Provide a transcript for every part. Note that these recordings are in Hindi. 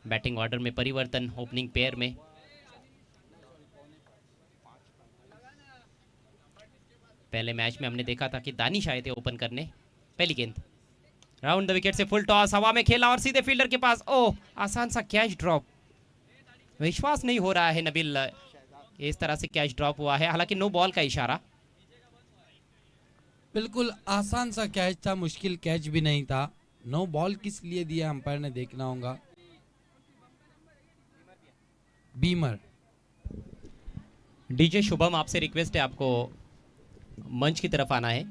बैटिंग ऑर्डर में परिवर्तन ओपनिंग पेयर में। पहले मैच में हमने देखा था कि दानिश आए थे ओपन करने। पहली गेंद राउंड द विकेट से फुल टॉस हवा में खेला और सीधे फील्डर के पास। ओह, आसान सा कैच ड्रॉप। विश्वास नहीं हो रहा है नबील, इस तरह से कैच ड्रॉप हुआ है, हालांकि नो बॉल का इशारा। बिल्कुल आसान सा कैच था, मुश्किल कैच भी नहीं था। नो बॉल किस लिए दिया अंपायर ने देखना होगा। बीमर। डीजे शुभम, आपसे रिक्वेस्ट है, आपको मंच की तरफ आना है।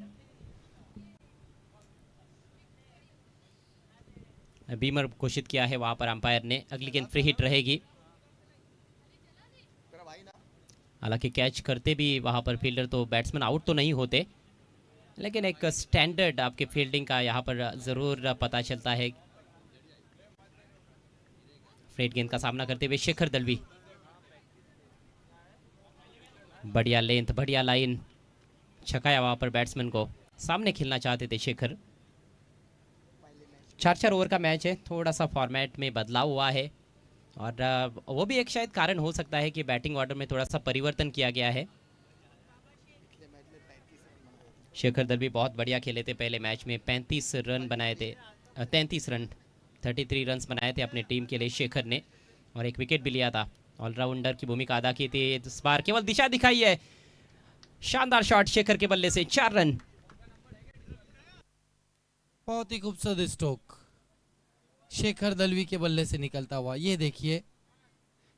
बीमर घोषित किया है वहां पर अंपायर ने। अगली गेंद फ्री हिट रहेगी। हालांकि कैच करते भी वहां पर फील्डर तो बैट्समैन आउट तो नहीं होते, लेकिन एक स्टैंडर्ड आपके फील्डिंग का यहां पर जरूर पता चलता है। फ्रेट गेंद का सामना करते हुए शेखर दलवी। बढ़िया लेंथ, बढ़िया लाइन, छकाया वहां पर बैट्समैन को। सामने खेलना चाहते थे शेखर। 4-4 ओवर का मैच है, थोड़ा सा फॉर्मेट में बदलाव हुआ है और वो भी एक शायद कारण हो सकता है कि बैटिंग ऑर्डर में थोड़ा सा परिवर्तन किया गया है। शेखर दलवी बहुत बढ़िया खेले थे पहले मैच में, 35 रन बनाए थे, 33 रन, 33 रन बनाए थे अपनी टीम के लिए शेखर ने, और एक विकेट भी लिया था। ऑलराउंडर की भूमिका अदा की थी। इस बार केवल दिशा दिखाई है। शानदार शॉट शेखर के बल्ले से, 4 रन। बहुत ही खूबसूरत स्ट्रोक शेखर दलवी के बल्ले से निकलता हुआ। ये देखिए,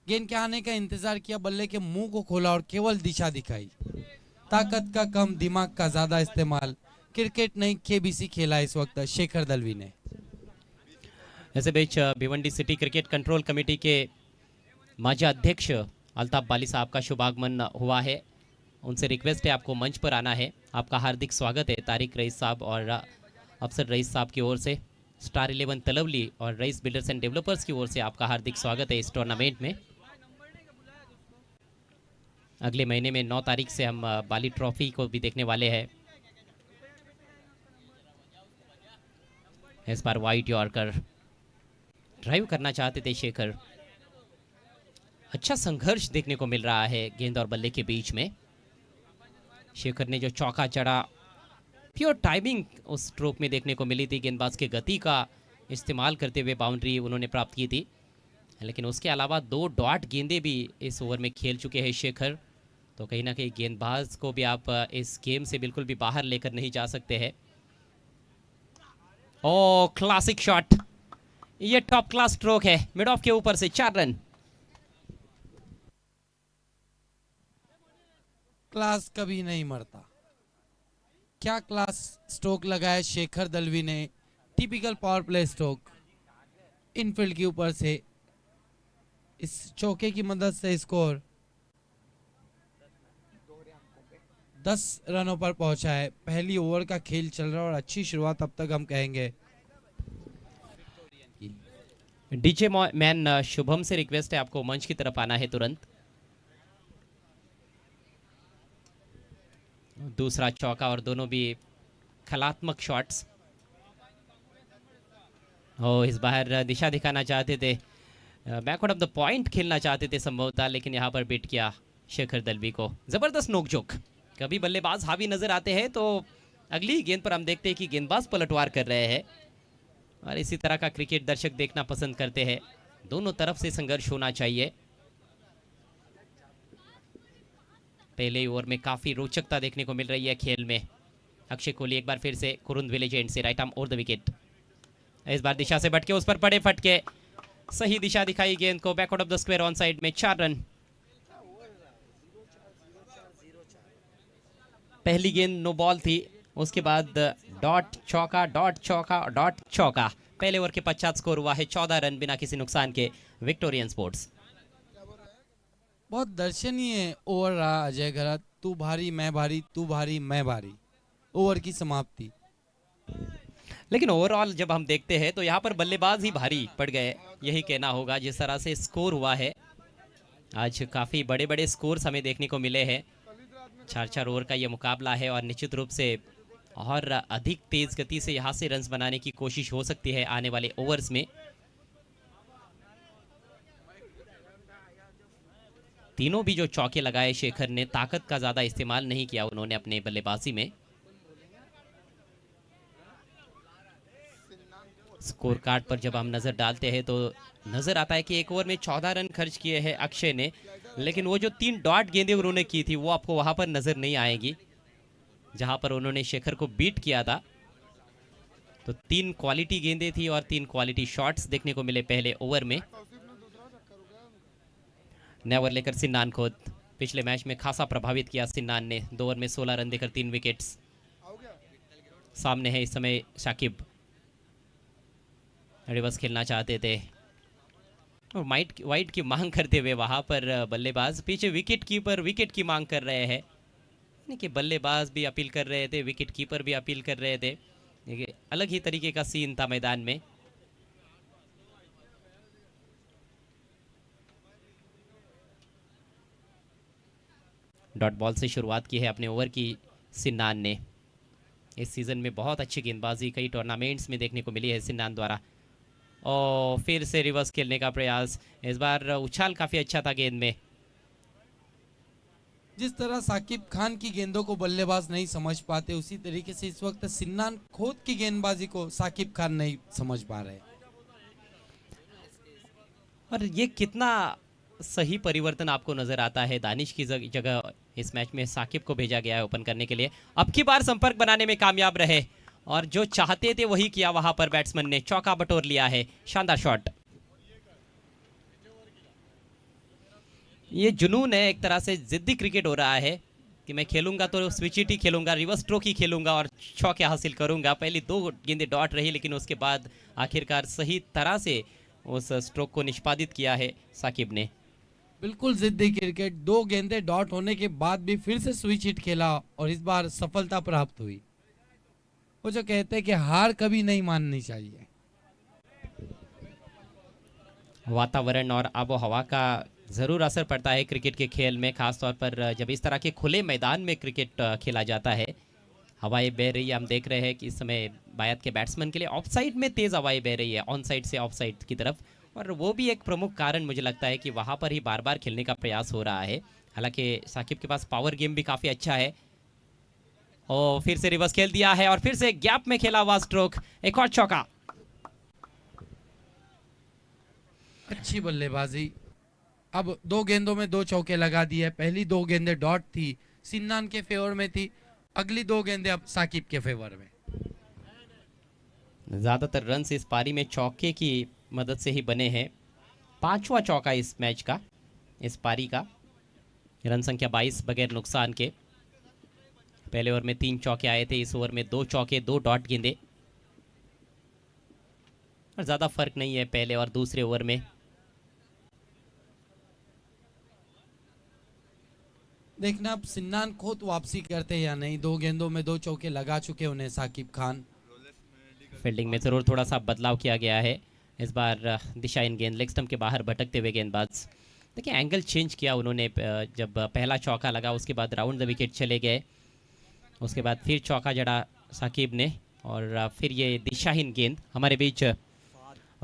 गेंद के आने का इंतजार किया, बल्ले के मुंह को खोला और केवल दिशा दिखाई। ताकत का कम, दिमाग का ज्यादा इस्तेमाल। क्रिकेट नहीं, केबीसी खेला इस वक्त शेखर दलवी ने। ऐसे बीच Bhiwandi city cricket control committee के माजी अध्यक्ष अल्ताफ बाली साहब का शुभागमन हुआ है। उनसे रिक्वेस्ट है आपको मंच पर आना है। आपका हार्दिक स्वागत है तारिक रईस साहब और अफसर रईस साहब की ओर से। स्टार 11 तलवली और रईस बिल्डर्स एंड डेवलपर्स की ओर से आपका हार्दिक स्वागत है इस टूर्नामेंट में। अगले महीने में 9 तारीख से हम बाली ट्रॉफी को भी देखने वाले हैं। इस बार वाइट यॉर्कर ड्राइव करना चाहते थे शेखर। अच्छा संघर्ष देखने को मिल रहा है गेंद और बल्ले के बीच में। शेखर ने जो चौका चढ़ा, प्योर टाइमिंग उस स्ट्रोक में देखने को मिली थी। गेंदबाज के गति का इस्तेमाल करते हुए बाउंड्री उन्होंने प्राप्त की थी, लेकिन उसके अलावा 2 डॉट गेंदे भी इस ओवर में खेल चुके हैं शेखर। तो कहीं ना कहीं गेंदबाज को भी आप इस गेम से बिल्कुल भी बाहर लेकर नहीं जा सकते हैं। ओ, क्लासिक शॉट, ये टॉप क्लास स्ट्रोक है मिड ऑफ के ऊपर से, 4 रन। क्लास कभी नहीं मरता। क्या क्लास स्ट्रोक लगाया शेखर दलवी ने। Typical power play stroke, Enfield के ऊपर से इस चौके की मदद से स्कोर 10 रनों पर पहुंचा है। पहली ओवर का खेल चल रहा है और अच्छी शुरुआत अब तक हम कहेंगे। डीजे मैन शुभम से रिक्वेस्ट है आपको मंच की तरफ आना है तुरंत। दूसरा चौका और दोनों भी कलात्मक शॉट्स। ओ, इस बार दिशा दिखाना चाहते थे, बैकवर्ड ऑफ द पॉइंट खेलना चाहते थे संभवतः, लेकिन यहाँ पर बीट किया शेखर दलवी को। जबरदस्त नोकझोंक। कभी बल्लेबाज हावी नजर आते हैं तो अगली गेंद पर हम देखते हैं कि गेंदबाज पलटवार कर रहे हैं, और इसी तरह का क्रिकेट दर्शक देखना पसंद करते हैं। दोनों तरफ से संघर्ष होना चाहिए। पहले ओवर में काफी रोचकता देखने को मिल रही है खेल में। अक्षय कोहली एक बार फिर से कुरुंद विलेज एंड से right arm over the wicket. इस बार दिशा से भटके, उस पर पड़े फटके, सही दिशा दिखाई गेंद को, back out of the square on side में, 4 रन। पहली गेंद नो बॉल थी, उसके बाद डॉट चौका, डॉट चौका, डॉट चौका। पहले ओवर के पश्चात स्कोर हुआ है 14 रन बिना किसी नुकसान के विक्टोरियन स्पोर्ट्स। बहुत दर्शनीय ओवर रहा अजय घरा। तू भारी मैं भारी, तू भारी मैं भारी, ओवर की समाप्ति। लेकिन ओवरऑल जब हम देखते हैं तो यहाँ पर बल्लेबाज ही भारी पड़ गए, यही कहना होगा। जिस तरह से स्कोर हुआ है आज, काफी बड़े बड़े स्कोर्स हमें देखने को मिले हैं। 4-4 ओवर का ये मुकाबला है और निश्चित रूप से और अधिक तेज गति से यहाँ से रन्स बनाने की कोशिश हो सकती है आने वाले ओवर्स में। तीनों भी जो चौके लगाए शेखर ने, ताकत का ज्यादा इस्तेमाल नहीं किया उन्होंने अपने बल्लेबाजी में। स्कोर कार्ड पर जब हम नजर डालते हैं तो नजर आता है कि एक ओवर में 14 रन खर्च किए हैं अक्षय ने, लेकिन वो जो 3 डॉट गेंदें उन्होंने की थी वो आपको वहां पर नजर नहीं आएगी जहां पर उन्होंने शेखर को बीट किया था। तो 3 क्वालिटी गेंदें थी और 3 क्वालिटी शॉट्स देखने को मिले पहले ओवर में। नया ओवर लेकर सिन्नान को पिछले मैच में खासा प्रभावित किया सिन्नान ने, 2 ओवर में 16 रन देकर 3 विकेट्स। सामने है इस समय शाकिब, रिवर्स खेलना चाहते थे और वाइट की मांग करते हुए वहां पर बल्लेबाज पीछे विकेट कीपर विकेट की मांग कर रहे हैं। कि बल्लेबाज भी अपील कर रहे थे, विकेट कीपर भी अपील कर रहे थे, एक अलग ही तरीके का सीन था मैदान में। डॉट बॉल से शुरुआत की है अपने ओवर की सिन्नान ने। इस सीजन में बहुत अच्छी गेंदबाजी कई टूर्नामेंट्स में देखने को मिली है सिन्नान द्वारा। और फिर से रिवर्स खेलने का प्रयास, इस बार उछाल काफी अच्छा था गेंद में। जिस तरह साकिब खान की गेंदों को बल्लेबाज नहीं समझ पाते, उसी तरीके से इस वक्त सिन्नान खोद की गेंदबाजी को साकिब खान नहीं समझ पा रहे। और ये कितना सही परिवर्तन आपको नजर आता है, दानिश की जगह इस मैच में साकिब को भेजा गया है ओपन करने के लिए। अब की बार संपर्क बनाने में कामयाब रहे और जो चाहते थे वही किया वहां पर बैट्समैन ने, चौका बटोर लिया है। शानदार शॉट। ये जुनून है, एक तरह से जिद्दी क्रिकेट हो रहा है कि मैं खेलूंगा तो स्विच हिट ही खेलूंगा, रिवर्स स्ट्रोक ही खेलूंगा और चौके हासिल करूंगा। पहली 2 गेंदें डॉट रही, लेकिन उसके बाद आखिरकार सही तरह से उस स्ट्रोक को निष्पादित किया है साकिब ने। बिल्कुल जिद्दी क्रिकेट, 2 गेंदें डॉट होने के बाद भी फिर से स्विच हिट खेला और इस बार सफलता प्राप्त हुई। वो जो कहते हैं कि हार कभी नहीं माननी चाहिए। वातावरण और आबो हवा का ज़रूर असर पड़ता है क्रिकेट के खेल में, खासतौर पर जब इस तरह के खुले मैदान में क्रिकेट खेला जाता है। हवाएं बह रही है, हम देख रहे हैं कि इस समय बायत के बैट्समैन के लिए ऑफ साइड में तेज़ हवाएं बह रही है, ऑन साइड से ऑफ साइड की तरफ, और वो भी एक प्रमुख कारण मुझे लगता है कि वहाँ पर ही बार बार खेलने का प्रयास हो रहा है। हालांकि साकिब के पास पावर गेम भी काफ़ी अच्छा है। और फिर से रिवर्स खेल दिया है और फिर से गैप में खेला हुआ स्ट्रोक, एक और चौका। अच्छी बल्लेबाजी। अब 2 गेंदों में 2 चौके लगा दिए। पहली 2 गेंदें डॉट थी, सिन्नान के फेवर में थी, अगली 2 गेंदें अब साकिब के फेवर में। ज्यादातर रन इस पारी में चौके की मदद से ही बने हैं। 5वां चौका इस मैच का, इस पारी का। रन संख्या 22 बगैर नुकसान के। पहले ओवर में 3 चौके आए थे, इस ओवर में 2 चौके 2 डॉट गेंदे, और ज्यादा फर्क नहीं है पहले और दूसरे ओवर में। देखना अब सिन्नान खुद वापसी करते या नहीं। 2 गेंदों में 2 चौके लगा चुके उन्हें साकिब खान। फील्डिंग में जरूर थोड़ा सा बदलाव किया गया है इस बार। दिशा इन गेंद लेग स्टंप के बाहर भटकते हुए गेंदबाज, देखिए एंगल चेंज किया उन्होंने। जब पहला चौका लगा उसके बाद राउंड द विकेट चले गए, उसके बाद फिर चौका जड़ा साकिब ने, और फिर ये दिशाहीन गेंद। हमारे बीच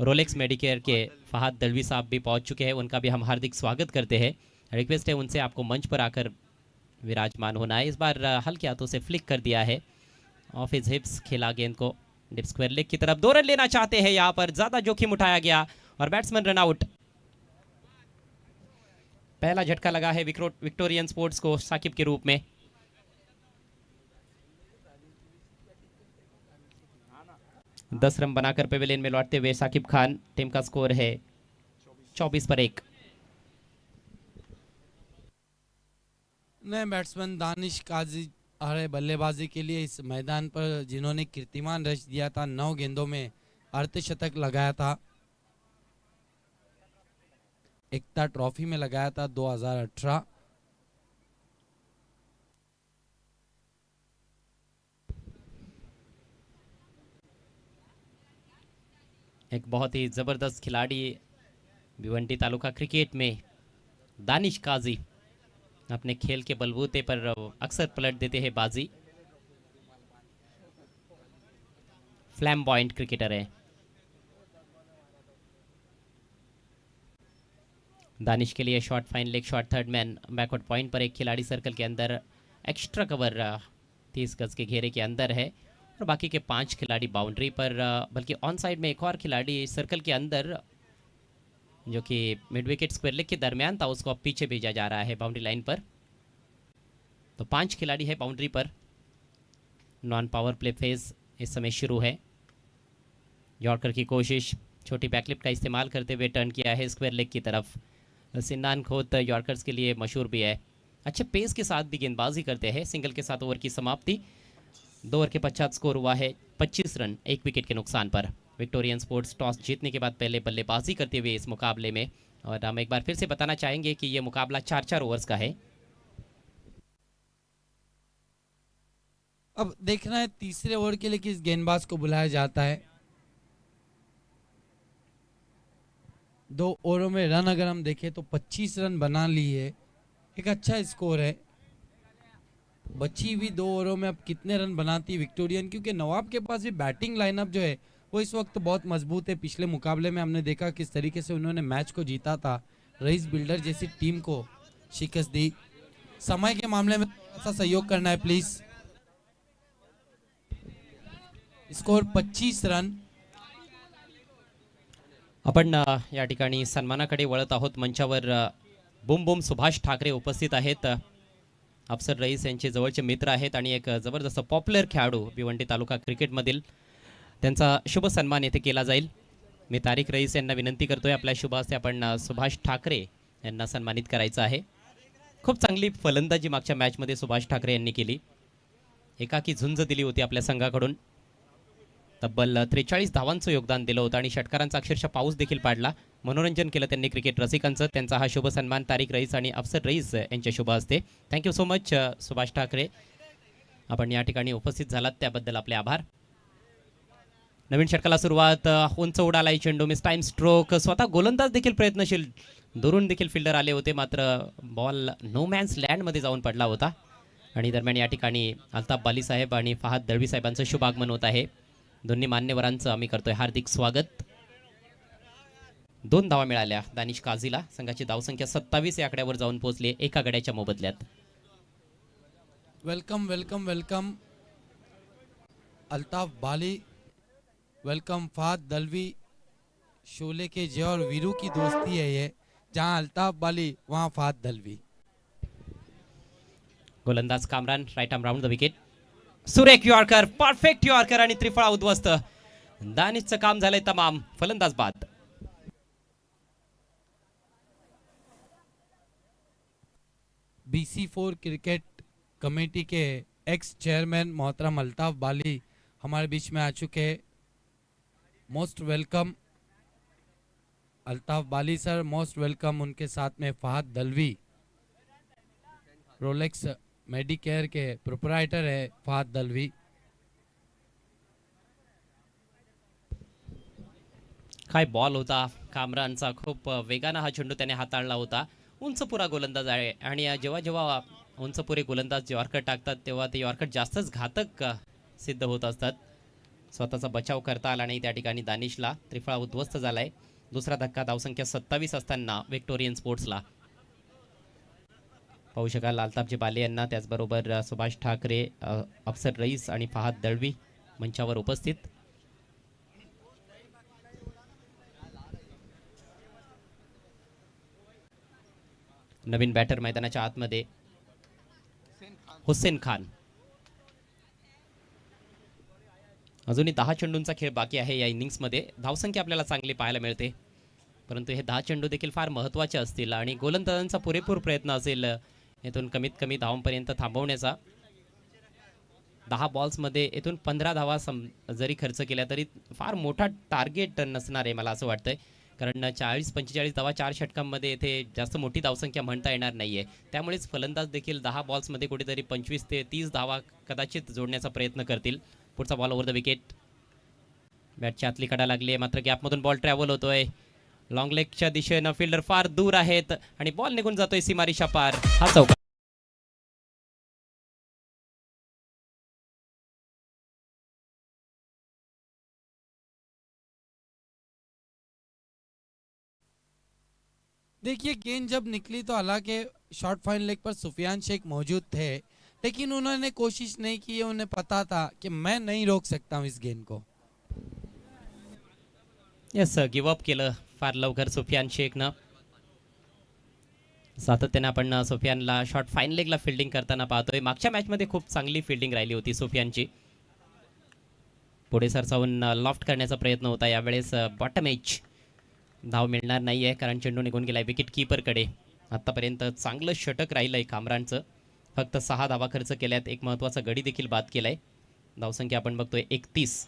रोलेक्स मेडिकेयर के फहद दलवी साहब भी पहुंच चुके हैं, उनका भी हम हार्दिक स्वागत करते हैं। रिक्वेस्ट है उनसे आपको मंच पर आकर विराजमान होना है। इस बार हल्के हाथों से फ्लिक कर दिया है, ऑफ हिज हिप्स खेला गेंद को डिप स्क्वायर लेग की तरफ। 2 रन लेना चाहते हैं, यहां पर ज्यादा जोखिम उठाया गया और बैट्समैन रन आउट। पहला झटका लगा है विक्टोरियन स्पोर्ट्स को साकिब के रूप में। दस रन बनाकर पेविलियन में लौटते हुए साकिब खान। टीम का स्कोर है 24 पर 1। नए बैट्समैन दानिश काजी आ रहे बल्लेबाजी के लिए इस मैदान पर, जिन्होंने कीर्तिमान रच दिया था। 9 गेंदों में अर्धशतक लगाया था, एकता ट्रॉफी में लगाया था 2018। एक बहुत ही जबरदस्त खिलाड़ी भिवंडी तालुका क्रिकेट में दानिश काजी, अपने खेल के बलबूते पर अक्सर पलट देते हैं बाजी। फ्लैम्बॉयंट क्रिकेटर है। दानिश के लिए shot fine leg shot third man backward point पर एक खिलाड़ी सर्कल के अंदर एक्स्ट्रा कवर 30 गज के घेरे के अंदर है और बाकी के 5 खिलाड़ी बाउंड्री पर बल्कि ऑन साइड में एक और खिलाड़ी सर्कल के अंदर जो कि मिड विकेट स्क्वायर लेग के दरमियान था उसको अब पीछे भेजा जा रहा है बाउंड्री लाइन पर। तो 5 खिलाड़ी है बाउंड्री पर। नॉन पावर प्ले फेज इस समय शुरू है। यॉर्कर की कोशिश, छोटी बैकलिप का इस्तेमाल करते हुए टर्न किया है स्क्वायर लेग की तरफ। सिन्नान खोत यॉर्कर्स के लिए मशहूर भी है, अच्छे पेस के साथ भी गेंदबाजी करते हैं। सिंगल के साथ ओवर की समाप्ति। 2 ओवर के पश्चात स्कोर हुआ है 25 रन 1 विकेट के नुकसान पर। विक्टोरियन स्पोर्ट्स टॉस जीतने के बाद पहले बल्लेबाजी करते हुए इस मुकाबले में, और हम एक बार फिर से बताना चाहेंगे कि यह मुकाबला 4-4 ओवर्स का है। अब देखना है तीसरे ओवर के लिए किस गेंदबाज को बुलाया जाता है। 2 ओवरों में रन अगर हम देखें तो 25 रन बना लिए, एक अच्छा स्कोर है। बची हुई 2 ओवरों में अब कितने रन बनाती है विक्टोरियन, क्योंकि नवाब के पास भी बैटिंग लाइनअप जो है वो इस वक्त बहुत मजबूत है। पिछले मुकाबले में हमने देखा किस तरीके से उन्होंने मैच को जीता था, रईस बिल्डर जैसी टीम को शिकस्त दी। समय के मामले में थोड़ा सा सहयोग करना है प्लीज। Score 25 run. आपण या ठिकाणी सन्मानाकडे वळत आहोत। मंचावर बुम बुम सुभाष ठाकरे उपस्थित आहेत। अफसर रईस यांचे जवळचे मित्र आहेत आणि एक जबरदस्त पॉप्युलर खेळाडू भिवंडी तालुका क्रिकेटमधील, त्यांचा शुभ सन्मान येथे केला जाईल। मी तारिक रईस यांना विनंती करतोय आपल्या शुभ हस्ते आपण सुभाष ठाकरे यांना सन्मानित करायचं आहे। खूप चांगली फलंदाजी मागच्या मॅचमध्ये सुभाष ठाकरे यांनी केली, एकाकी झुंज दिली होती आपल्या संघाकडून। तब्बल 43 धावांचं योगदान दिलं होतं आणि षटकारांचा अक्षरशः पाऊस देखील पाडला। मनोरंजन केलं त्यांनी क्रिकेट रसिकांचं। त्यांचा हा शुभ सन्मान तारिक रईस आणि अफसर रईस यांच्या शुभ हस्ते। Thank you so much Subhash Thackeray, आपण या ठिकाणी उपस्थित झालात त्याबद्दल आपले आभार। नवीन षटकाला सुरुवात, उंच उडालाय चेंडू, मिस टाइम स्ट्रोक, स्वतः गोलंदाज देखील प्रयत्नशील, दुरून देखील फिल्डर आले होते, मात्र बॉल नो मॅन्स लँडमध्ये जाऊन पडला होता। आणि दरम्यान या ठिकाणी अल्ताफ बाली साहेब आणि फहाद दळवी साहेबांचं शुभ आगमन होत आहे। दोन्ही मान्यवरांचं आम्ही करतोय हार्दिक स्वागत। 2 धावा मिळाल्या दानिश काझीला। संघाची धावसंख्या 27 या आकड्यावर जाऊन पोहोचली एका गड्याच्या मोबदल्यात। वेलकम वेलकम वेलकम अल्ताफ बाली, वेलकम फहद दलवी। शोले के जय और वीरू की दोस्ती है ये, जहां अल्ताफ बाली वहां फहद दलवी। गोलंदाज Kamran right arm round the wicket, सुरेख यॉर्कर, परफेक्ट यॉर्कर आणि त्रिफळा उद्ध्वस्त। दानिशचं काम झालंय तमाम, फलंदाज बाद। BC4 क्रिकेट कमेटी के एक्स चेयरमैन मोहतरम अल्ताफ बाली हमारे बीच में आ चुके हैं। मोस्ट वेलकम अल्ताफ बाली सर, मोस्ट वेलकम। उनके साथ में फहद दलवी, रोलेक्स मेडिकेयर के प्रोपराइटर है फहद दलवी। काय बॉल होता कामरानचा, खूप वेगानं हा चेंडू त्याने हाताळला होता। उंचपुरा गोलंदाज आहे आणि जेव्हा जेव्हा उंचपुरे गोलंदाज यॉर्कर टाकतात तेव्हा ते यॉर्कर जास्तच घातक सिद्ध होत असतात। स्वतःचा बचाव करता आला नाही त्या ठिकाणी दानिशला, त्रिफळा उद्ध्वस्त झालाय। दुसरा धक्का धावसंख्या 27 असताना विक्टोरियन स्पोर्ट्सला। पाहू शकाल अल्ताफजी बाले यांना, त्याचबरोबर सुभाष ठाकरे, अफसर रईस आणि फहाद दळवी मंचावर उपस्थित। नवीन बॅटर मैदानाच्या आतमध्ये हुसेन खान। अजूनही 10 चेंडूंचा खेळ बाकी आहे या इनिंग्समध्ये। धावसंख्या आपल्याला चांगली पाहायला मिळते, परंतु हे 10 चेंडू देखील फार महत्त्वाचे असतील आणि गोलंदाजांचा पुरेपूर प्रयत्न असेल येथून कमीत कमी धावांपर्यंत थांबवण्याचा। 10 बॉल्समध्ये येथून 15 धावा जरी खर्च केल्या तरी फार मोठा टार्गेट नसणार आहे मला असं वाटतंय, कारण 40-45 धावा 4 षटकांमध्ये येथे जास्त मोठी धावसंख्या म्हणता येणार नाहीये। त्यामुळेच फलंदाज देखील 10 बॉल्समध्ये कुठेतरी 25 ते 30 धावा कदाचित जोडण्याचा प्रयत्न करतील। पुढचा बॉल ओव्हर द विकेट, बॅटच्या आतली कडा लागली आहे, मात्र गॅपमधून बॉल ट्रॅव्हल होतोय लॉंग लेगच्या दिशेनं। फिल्डर फार दूर आहेत आणि बॉल निघून जातोय सीमारेषा पार। हा चौका। देखिए गेंद जब निकली तो हालांकि शॉर्ट फाइन लेग पर सुफियान शेख मौजूद थे, लेकिन उन्होंने कोशिश नहीं की। उन्हें पता था कि मैं नहीं रोक सकता हूं इस गेंद को। यस, गिवअप केलं फार लवकर सुफियान शेखनं. सातत्याने आपण सुफियानला शॉर्ट फाईन लेगला फिल्डिंग करताना पाहतोय. मागच्या मॅचमध्ये खूप चांगली फिल्डिंग राहिली होती सुफियानची. पुढे सरसावून लॉफ्ट करण्याचा प्रयत्न होता. यावेळेस बॉटम एज धाव मिळणार नाही आहे, कारण चेंडू निघून गेलाय विकेट कीपरकडे. आत्तापर्यंत चांगलं षटक राहिलंय कामरानचं. फक्त 6 धावा खर्च केल्यात. एक महत्त्वाचा गडी देखील बाद केलाय. धावसंख्या आपण बघतोय 31,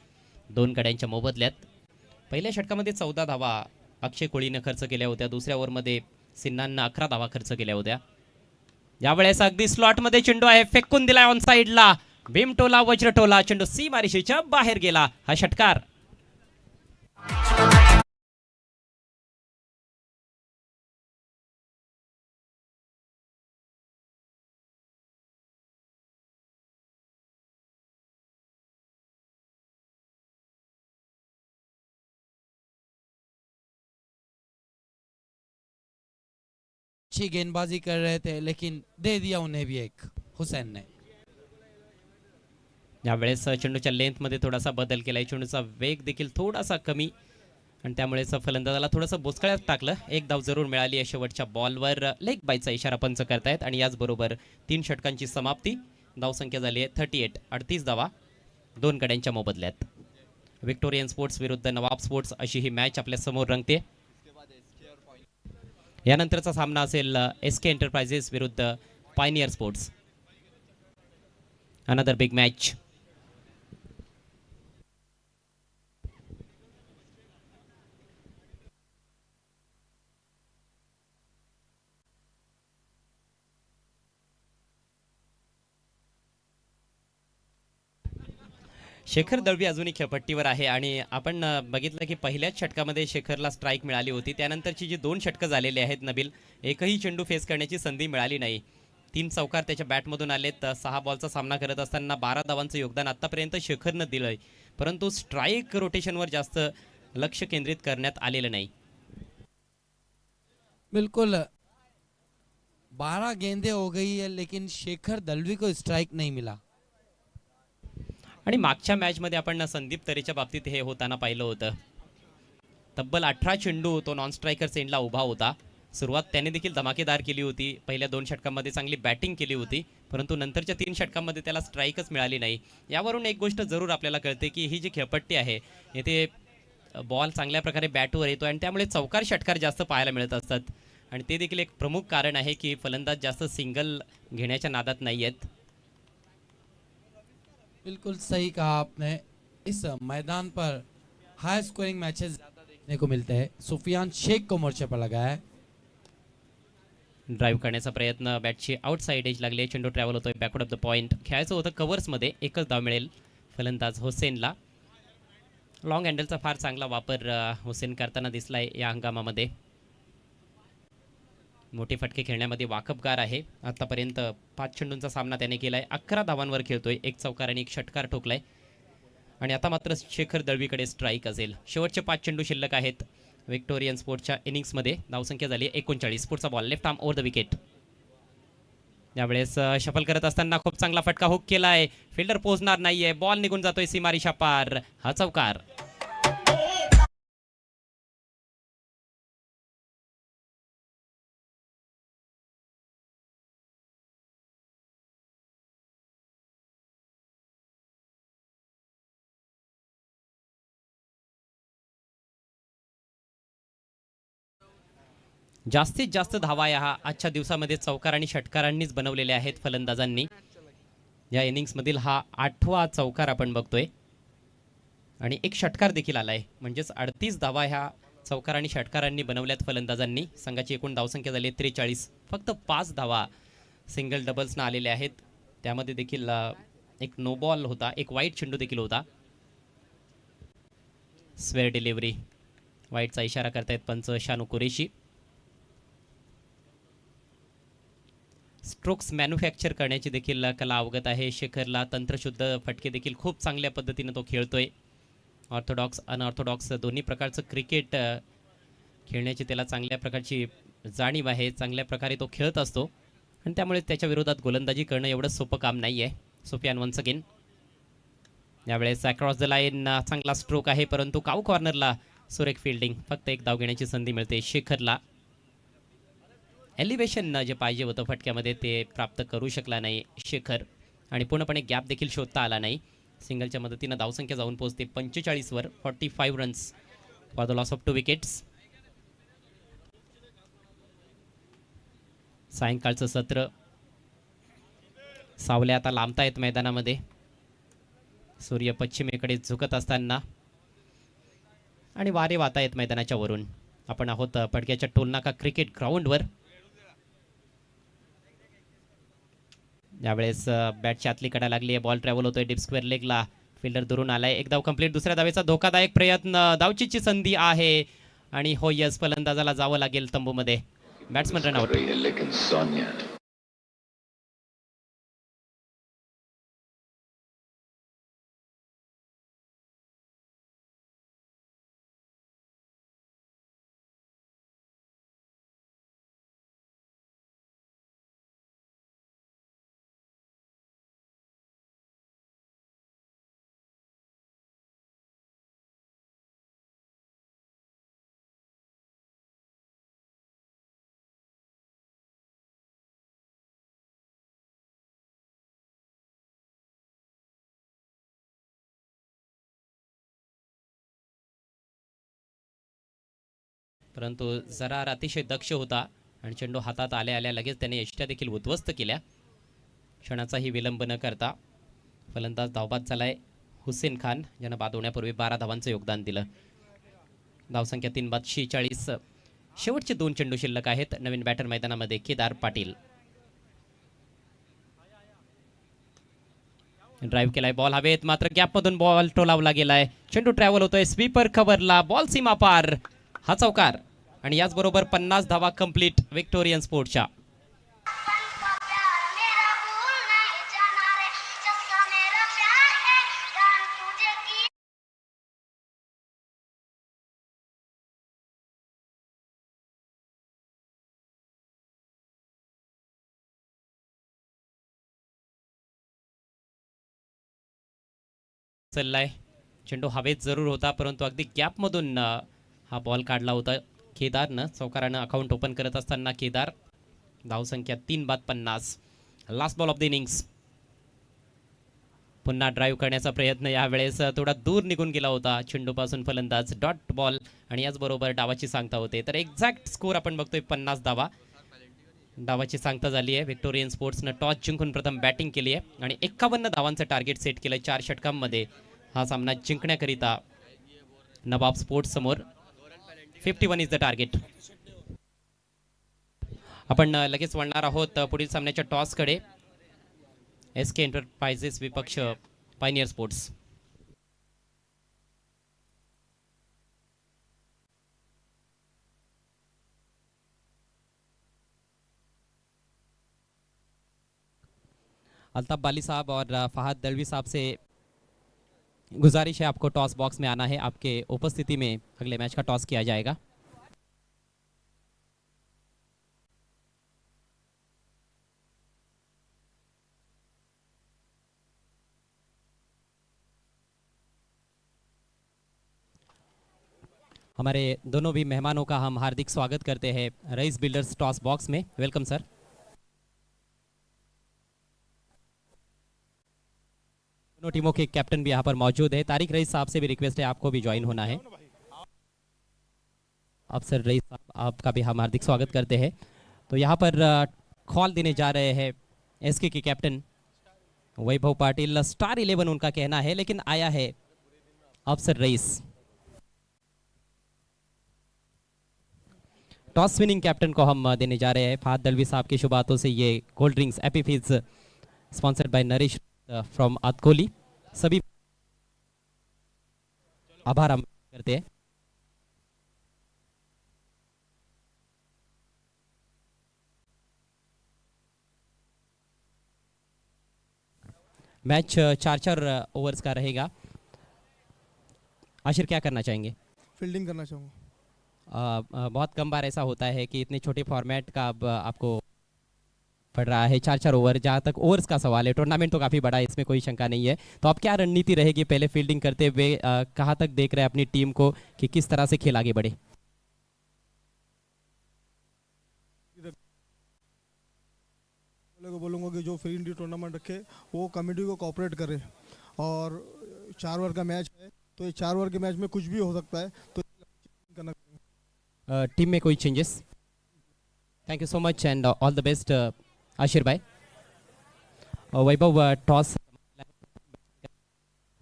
2 गड्यांच्या मोबदल्यात. पहिल्या षटकामध्ये 14 धावा अक्षय कोळीनं खर्च केल्या होत्या. दुसऱ्या ओव्हरमध्ये सिन्नानं 11 धावा खर्च केल्या होत्या. यावेळेस अगदी स्लॉटमध्ये चेंडू आहे, फेकून दिलाय ऑन साईडला. भीमटोला वज्रटोला, चेंडू सीमारेषेच्या बाहेर गेला. हा षटकार. अच्छी गेंदबाजी कर रहे थे, लेकिन दे दिया उन्हें भी एक हुसैन ने. यावेळेस चेंडूच्या लेंथमध्ये थोडासा बदल केलाय. चेंडूचा वेग देखील थोडासा कमी, आणि त्यामुळेच फलंदाजाला थोडंसं बोचकळ्यात टाकलं. एक धाव जरूर मिळाली आहे. शेवटच्या बॉलवर लेग बायचा इशारा पंच करतायत, आणि याचबरोबर 3 षटकांची समाप्ती. धावसंख्या झाली आहे 38, 38 धावा 2 गड्यांच्या मोबदल्यात. विक्टोरियन स्पोर्ट्स विरुद्ध नवाब स्पोर्ट्स अशी ही मॅच आपल्या समोर रंगते. यानंतरचा सामना असेल SK एंटरप्राइजेस विरुद्ध Pioneer sports. Another big match. Shekhar Dalvi अजूनही खेळपट्टीवर आहे, आणि आपण बघितलं की पहिल्याच षटकामध्ये शेखरला स्ट्राईक मिळाली होती. त्यानंतरची जी 2 षटकं झालेली आहेत नबील, एकही चेंडू फेस करण्याची संधी मिळाली नाही. 3 चौकार त्याच्या बॅटमधून आलेत. 6 बॉलचा सामना करत असताना 12 धावांचं योगदान आतापर्यंत शेखरनं दिलंय, परंतु स्ट्राईक रोटेशनवर जास्त लक्ष केंद्रित करण्यात आलेलं नाही. बिल्कुल 12 गेंदें हो गई है, लेकिन शेखर दलवी को स्ट्राइक नहीं मिला. आणि मागच्या मॅचमध्ये आपण संदीप तरेच्या बाबतीत हे होताना पाहिलं होतं. तब्बल 18 चेंडू तो नॉन स्ट्रायकर सेंडला उभा होता. सुरुवात त्याने देखील धमाकेदार केली होती. पहिल्या 2 षटकांमध्ये चांगली बॅटिंग केली होती, परंतु नंतरच्या 3 षटकांमध्ये त्याला स्ट्राईकच मिळाली नाही. यावरून एक गोष्ट जरूर आपल्याला कळते की ही जी खेळपट्टी आहे, येथे बॉल चांगल्या प्रकारे बॅटवर येतो, आणि त्यामुळे चौकार षटकार जास्त पाहायला मिळत असतात. आणि ते देखील एक प्रमुख कारण आहे की फलंदाज जास्त सिंगल घेण्याच्या नादात नाही आहेत. बिल्कुल सही कहा आपने. इस मैदान पर हाई स्कोरिंग मैचेस ज्यादा देखने को मिलते हैं. सुफियान शेख को मोर्चे पर लगाया है. ड्राईव्ह करण्याचा प्रयत्न, बॅटची आउटसाइड एज लागली. चेंडू ट्रॅव्हल होतोय बॅकवर्ड ऑफ द पॉईंट. खेळायचं होतं कव्हर्समध्ये, एकच धाव मिळेल फलंदाज हुसेनला. लॉंग हँडलचा फार चांगला वापर हुसेन करताना दिसलाय या हंगामामध्ये. मोठे फटके खेळण्यामध्ये वाकबगार आहे. आतापर्यंत 5 चेंडूंचा सामना त्याने केलाय. 11 धावांवर खेळतोय. 1 चौकार आणि 1 षटकार ठोकलाय, आणि आता मात्र शेखर दळवीकडे स्ट्राईक असेल. शेवटचे 5 चेंडू शिल्लक आहेत विक्टोरियन स्पोर्ट्सच्या इनिंग्समध्ये. धावसंख्या झाली 39. पुढचा ball left arm over the wicket. यावेळेस शफल करत असताना खूप चांगला फटका हुक केलाय. फिल्डर पोहोचणार नाहीये. बॉल निघून जातोय सीमारेषा पार. हा चौकार. जास्तीत जास्त धावा या आजच्या दिवसामध्ये चौकार आणि षटकारांनीच बनवलेल्या आहेत फलंदाजांनी. या इनिंग्समधील हा 8वा चौकार आपण बघतोय, आणि 1 षटकार देखील आलाय. म्हणजेच 38 धावा ह्या चौकार आणि षटकारांनी बनवल्यात फलंदाजांनी. संघाची एकूण धावसंख्या झाली 43. फक्त 5 धावा सिंगल डबल्सनं आलेल्या आहेत. त्यामध्ये देखील एक नो बॉल होता, एक वाईट चेंडू देखील होता. स्वेअर डिलिव्हरी, वाईटचा इशारा करतायत पंच शानू कुरेशी. स्ट्रोक्स मॅन्युफॅक्चर करण्याची देखील कला अवगत आहे शेखरला. तंत्रशुद्ध फटके देखील खूप चांगल्या पद्धतीने तो खेळतोय. ऑर्थोडॉक्स अनऑर्थोडॉक्स दोन्ही प्रकारचं क्रिकेट खेळण्याची त्याला चांगल्या प्रकारची जाणीव आहे, चांगल्या प्रकारे तो खेळत असतो आणि त्यामुळे त्याच्या विरोधात गोलंदाजी करणं एवढं सोपं काम नाही आहे. सुफियान वन्स अगेन, यावेळेस अक्रॉस द लाईन चांगला स्ट्रोक आहे, परंतु काऊ कॉर्नरला सुरेख फिल्डिंग. फक्त एक धाव घेण्याची संधी मिळते शेखरला. एलिव्हेशन जे पाहिजे होतं फटक्यामध्ये ते प्राप्त करू शकला नाही शेखर आणि पूर्णपणे गॅप देखील शोधता आला नाही. सिंगलच्या मदतीनं धावसंख्या जाऊन पोहोचते 45 वर. 45 runs for the loss of 2 wickets. सायंकाळचं सत्र, सावल्या आता लांबतायत मैदानामध्ये. सूर्य पश्चिमेकडे झुकत असताना आणि वारे वाहतायत मैदानाच्या वरून. आपण आहोत पडक्याच्या टोलनाका क्रिकेट ग्राउंडवर. यावेळेस बॅटच्या आतली कडा लागली आहे, बॉल ट्रॅव्हल होतोय डीप स्क्वेअर लेगला. फिल्डर दुरून आलाय. एक धाव कंप्लीट. दुसऱ्या धावेचा धोकादायक प्रयत्न, धावचीची संधी आहे आणि हो यस, फलंदाजाला जावं लागेल तंबूमध्ये. Batsman run out. परंतु जरार अतिशय दक्ष होता आणि चेंडू हातात आल्या आल्या लगेच त्याने यष्ट्या देखील उद्ध्वस्त केल्या. क्षणाचाही विलंब न करता फलंदाज धावबाद झालाय हुसेन खान, ज्यानं बाद होण्यापूर्वी 12 धावांचं योगदान दिलं. धावसंख्या 3 बाद 46. शेवटचे 2 चेंडू शिल्लक आहेत. नवीन बॅटर मैदानामध्ये केदार पाटील. ड्राईव्ह केलाय, बॉल हवेत, मात्र गॅपमधून बॉल टोलावला गेलाय. चेंडू ट्रॅव्हल होतोय, स्वीपर कव्हरला, बॉल सीमा पार. हा चौकार आणि याचबरोबर 50 धावा कंप्लीट विक्टोरियन स्पोर्ट्सच्या. चाललाय, चेंडू हवेत जरूर होता, परंतु अगदी गॅपमधून हा बॉल काढला होता केदारनं. चौकारानं अकाउंट ओपन करत असताना केदार. धावसंख्या 3 बाद 50. Last ball of the innings. पुन्हा ड्राईव्ह करण्याचा प्रयत्न, यावेळेस थोडा दूर निघून गेला होता चेंडूपासून फलंदाज. डॉट बॉल आणि याचबरोबर डावाची सांगता होते. तर एक्झॅक्ट स्कोर आपण बघतोय 50 धावा. डावाची सांगता झाली आहे. विक्टोरियन स्पोर्ट्सनं टॉस जिंकून प्रथम बॅटिंग केली आहे आणि 51 धावांचं टार्गेट सेट केलं 4 षटकांमध्ये. हा सामना जिंकण्याकरिता नवाब स्पोर्ट्स समोर 51 इज द टार्गेट. आपण लगेच वळणार आहोत पुढील सामन्याच्या टॉसकडे. SK एंटरप्राइजेस विपक्ष पायनियर स्पोर्ट्स. अल्ताफ बाली साहब और फहद दलवी साहब से गुजारिश है, आपको टॉस बॉक्स में आना है. आपके उपस्थिति में अगले मैच का टॉस किया जाएगा. हमारे दोनों भी मेहमानों का हम हार्दिक स्वागत करते हैं रईस बिल्डर्स टॉस बॉक्स में. Welcome sir. दोनों टीमों के कैप्टन भी यहाँ पर मौजूद है. तारिक रईस साहब से भी रिक्वेस्ट है, आपको भी ज्वाइन होना है. अफसर रईस साहब, आपका भी हम हार्दिक स्वागत करते हैं. तो यहाँ पर कॉल देने जा रहे हैं SK के कैप्टन वैभव पाटिल. स्टार 11 उनका कहना है, लेकिन आया है अफसर रईस. टॉस विनिंग कैप्टन को हम देने जा रहे हैं. फहद दलवी साहब की शुभ हाथों से ये कोल्ड ड्रिंक्स एपी फिज स्पॉन्सर्ड बाय नरेश फ्रॉम अतकोली. सभी आभार हम करते हैं. मैच 4-4 ओवर्स का रहेगा. आशिर क्या करना चाहेंगे? फील्डिंग करना चाहूँगा. बहुत कम बार ऐसा होता है कि इतने छोटे फॉर्मेट का अब आपको पड़ रहा है 4-4 ओवर। जहाँ तक ओवर्स का सवाल है, टूर्नामेंट तो काफ़ी बड़ा है, इसमें कोई शंका नहीं है। तो अब क्या रणनीति रहेगी पहले फील्डिंग करते हुए, कहाँ तक देख रहे हैं अपनी टीम को कि किस तरह से खेल आगे बढ़े? को बोलूँगा कि जो फ्री इंडी टूर्नामेंट रखे वो कमेटी को कोऑपरेट करे। और 4 ओवर का मैच है तो ये 4 ओवर के मैच में कुछ भी हो सकता है, तो करना। टीम में कोई changes? Thank you so much and all the best Ashir भाई. वैभव, टॉस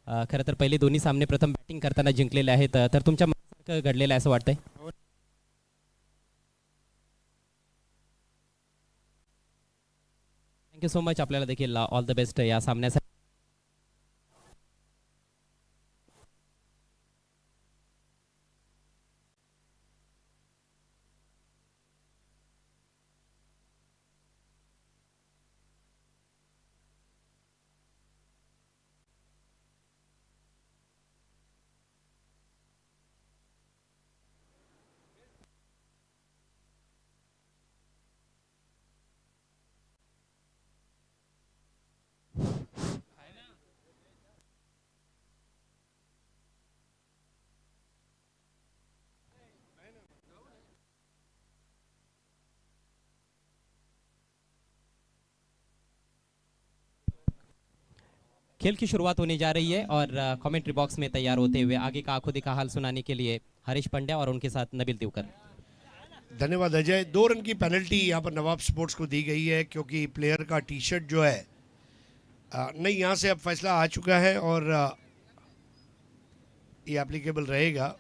खरं तर पहिले दोन्ही सामने प्रथम बॅटिंग करताना जिंकलेले आहेत, तर तुमच्या मनासारखं घडलेलं आहे असं वाटतंय? Thank you so much. आपल्याला देखील ऑल द बेस्ट या सामन्यासाठी. खेल की शुरुआत होने जा रही है और कमेंट्री बॉक्स में तैयार होते हुए आगे का आंखों देखा हाल सुनाने के लिए हरीश पंड्या और उनके साथ नबिल देवकर. धन्यवाद अजय. 2 रन की पेनल्टी यहाँ पर नवाब स्पोर्ट्स को दी गई है क्योंकि प्लेयर का टी शर्ट जो है नहीं, यहाँ से अब फैसला आ चुका है और ये एप्लीकेबल रहेगा.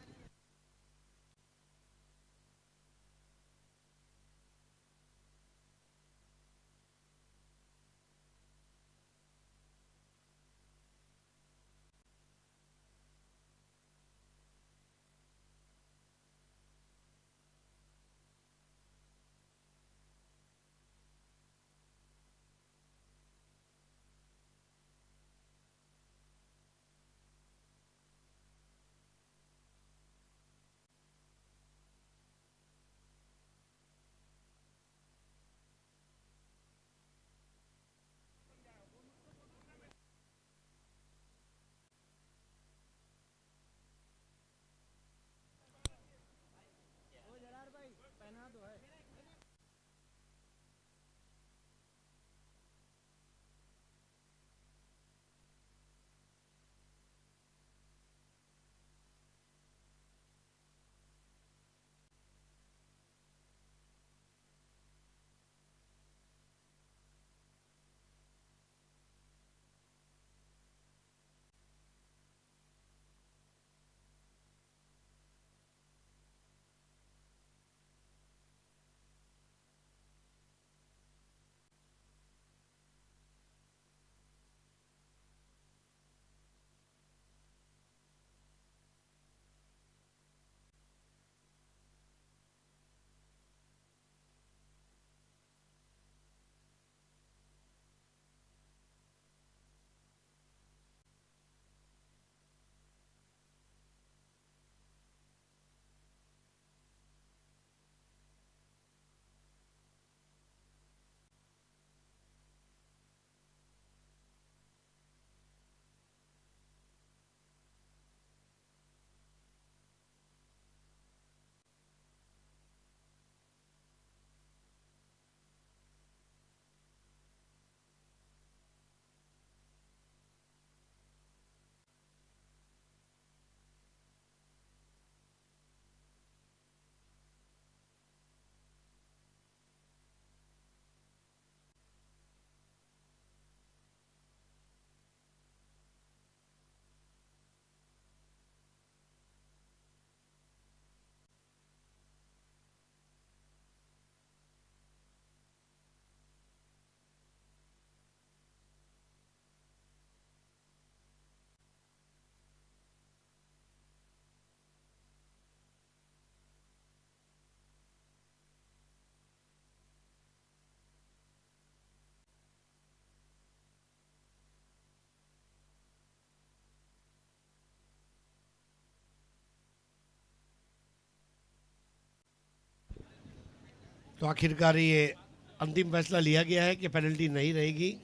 तो आखिरकार ये अंतिम फैसला लिया गया है कि पेनल्टी नहीं रहेगी,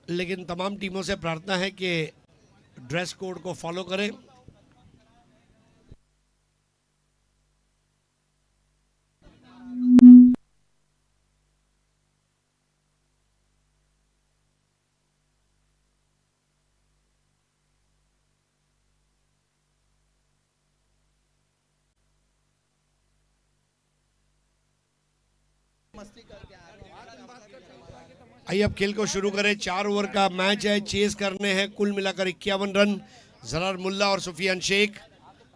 लेकिन तमाम टीमों से प्रार्थना है कि ड्रेस कोड को फॉलो करें। आइए अब खेल को शुरू करें। 4 ओवर का मैच है, चेस करने हैं कुल मिलाकर 51 रन। जरार मुल्ला और सुफियान शेख।